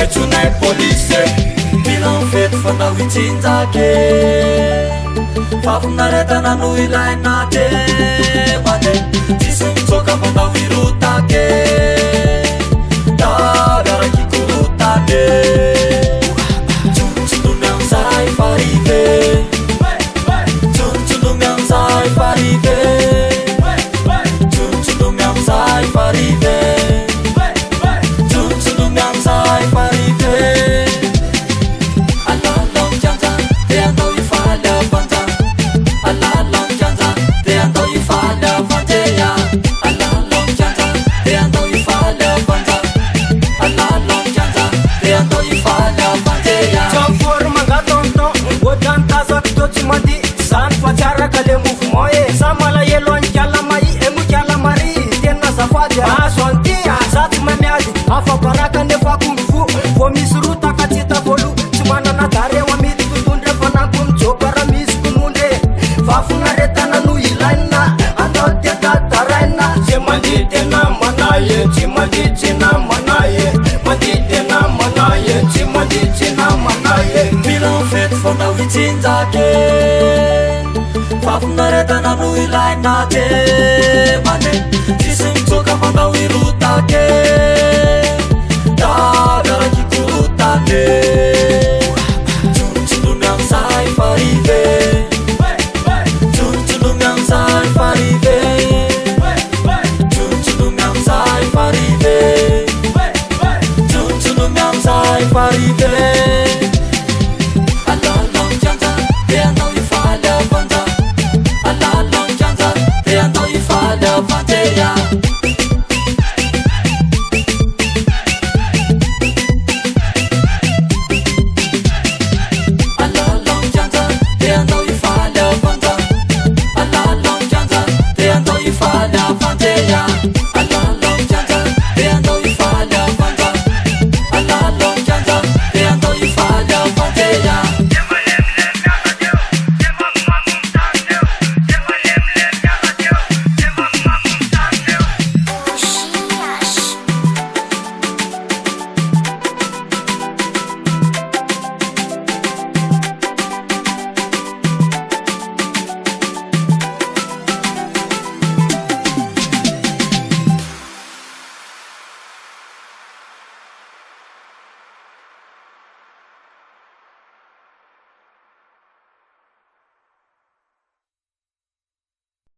tunay police bilan fety fanao itsinjake fafinaretana no ilainate mane tsisy mitsoka fanao irotake daviaraky korotane tsontsolomy amizay farive tsontsolomy amizay farive tsontsolomy amizay farive tsontsolomy amizay farive alalam kianja te andao ifaly avanja alalam kianja te andao ifaly avanjeya alalam kianja te andao ifaly avanja alalam kianja te andao ifaly avanjeya Jamfor mangatonton ohatran tazaky to tsy mandi zany fa tsaraka le mouvement e sa malahelo any kalamai emo kalamary tena zafady azo antia za tsy mamiady afabaraka nefa akombofo vo misy rotaka tsy hita volo tsy manana dareo amidy totondry efa nanko mijoba raha misy konondre vafinaretana no ilaina andao tiatadaraina tsy mandihy tena manaye tsy mandihy tsy namanaye mandihy tena manaye tsy mandihy tsy namanaye bilan fety fanao itsinjake fafinaretana no ilainate mane tsisy mitsoka fanao irotake daviaraky korotane tsontsolomy amizay farive tsontsolomy amizay farive tsontsolomy amizay farive tsontsolomy amizay farive